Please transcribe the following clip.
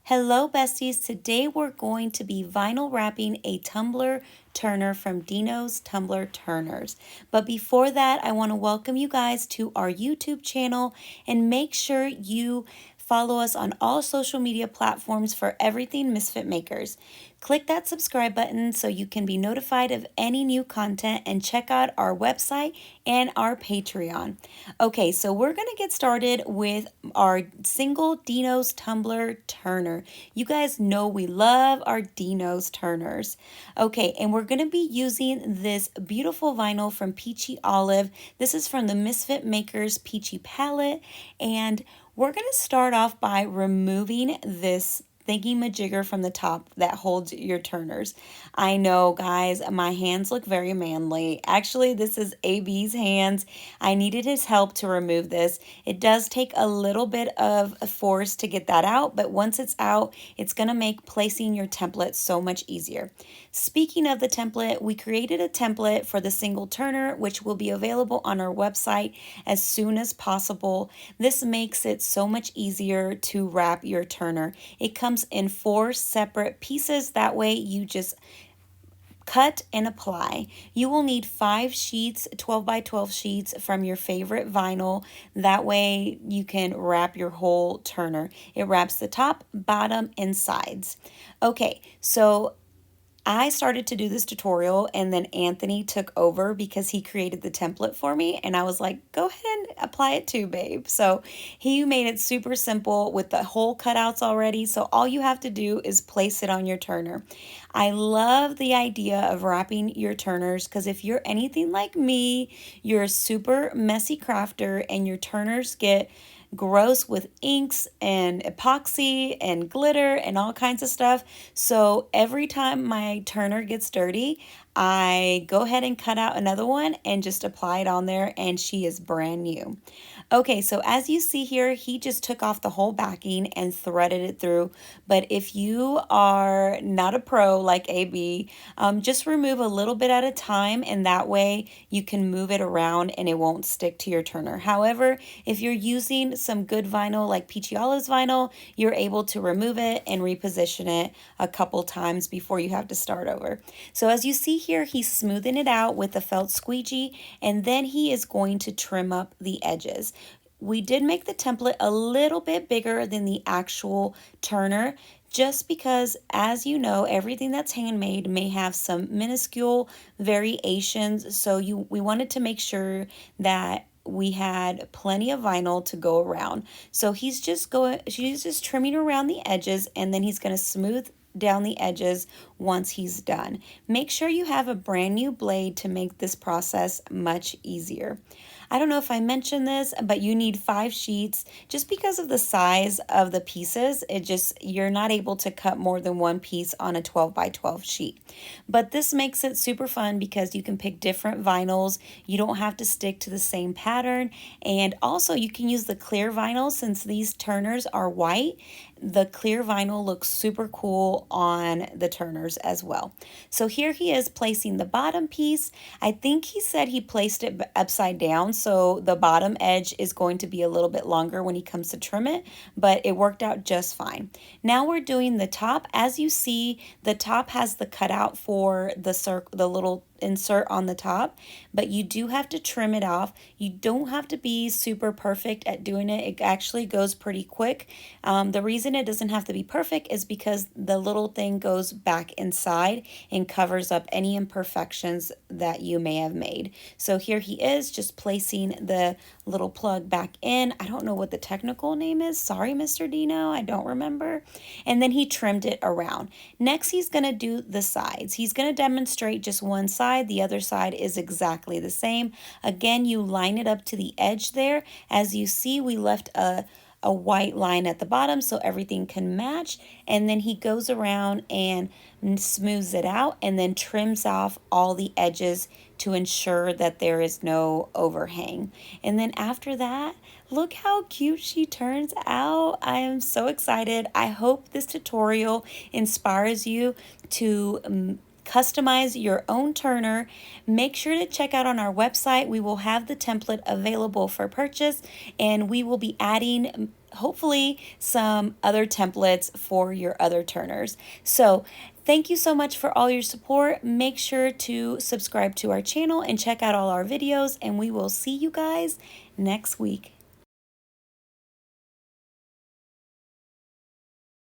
Hello besties, today we're going to be vinyl wrapping a tumbler turner from Dino's Tumbler Turners. But before that, I want to welcome you guys to our YouTube channel and make sure you follow us on all social media platforms for everything Misfit Makers. Click that subscribe button so you can be notified of any new content and check out our website and our Patreon. Okay, so we're going to get started with our single Dino's Tumbler Turner. You guys know we love our Dino's Turners. Okay, and we're going to be using this beautiful vinyl from Peachy Olive. This is from the Misfit Makers Peachy Palette, and we're going to start off by removing this thingy-majigger from the top that holds your turners. I know, guys, my hands look very manly. Actually, this is AB's hands. I needed his help to remove this. It does take a little bit of force to get that out, but once it's out, it's going to make placing your template so much easier. Speaking of the template, we created a template for the single turner, which will be available on our website as soon as possible. This makes it so much easier to wrap your turner. It comes in 4 separate pieces. That way you just cut and apply. You will need 5 sheets, 12 by 12 sheets from your favorite vinyl. That way you can wrap your whole turner. It wraps the top, bottom, and sides. Okay, so I started to do this tutorial and then Anthony took over because he created the template for me, and I was like, go ahead and apply it too, babe. So he made it super simple with the hole cutouts already. So all you have to do is place it on your turner. I love the idea of wrapping your turners because if you're anything like me, you're a super messy crafter and your turners get gross with inks and epoxy and glitter and all kinds of stuff. So every time my turner gets dirty, I go ahead and cut out another one and just apply it on there, and she is brand new. Okay, so as you see here, he just took off the whole backing and threaded it through. But if you are not a pro like AB, just remove a little bit at a time, and that way you can move it around and it won't stick to your turner. However, if you're using some good vinyl like Peachy Olive's vinyl, you're able to remove it and reposition it a couple times before you have to start over. So as you see here, he's smoothing it out with a felt squeegee, and then he is going to trim up the edges. We did make the template a little bit bigger than the actual turner, just because, as you know, everything that's handmade may have some minuscule variations. So we wanted to make sure that we had plenty of vinyl to go around. So she's just trimming around the edges, and then he's going to smooth down the edges once he's done. Make sure you have a brand new blade to make this process much easier. I don't know if I mentioned this, but you need 5 sheets just because of the size of the pieces. You're not able to cut more than 1 piece on a 12 by 12 sheet. But this makes it super fun because you can pick different vinyls. You don't have to stick to the same pattern. And also you can use the clear vinyl since these turners are white. The clear vinyl looks super cool on the turners as well. So here he is placing the bottom piece. I think he said he placed it upside down, so the bottom edge is going to be a little bit longer when he comes to trim it, but it worked out just fine. Now we're doing the top. As you see, the top has the cutout for the little insert on the top, but you do have to trim it off. You don't have to be super perfect at doing it. It actually goes pretty quick. The reason it doesn't have to be perfect is because the little thing goes back inside and covers up any imperfections that you may have made. So here he is just placing the little plug back in. I don't know what the technical name is. Sorry, Mr. Dino, I don't remember. And then he trimmed it around. Next, he's going to do the sides. He's going to demonstrate just one side. The other side is exactly the same. Again, you line it up to the edge there. As you see, we left a white line at the bottom so everything can match, and then he goes around and smooths it out and then trims off all the edges to ensure that there is no overhang. And then after that, look how cute she turns out. I am so excited. I hope this tutorial inspires you to customize your own turner, make sure to check out on our website. We will have the template available for purchase, and we will be adding hopefully some other templates for your other turners. So thank you so much for all your support. Make sure to subscribe to our channel and check out all our videos, and we will see you guys next week.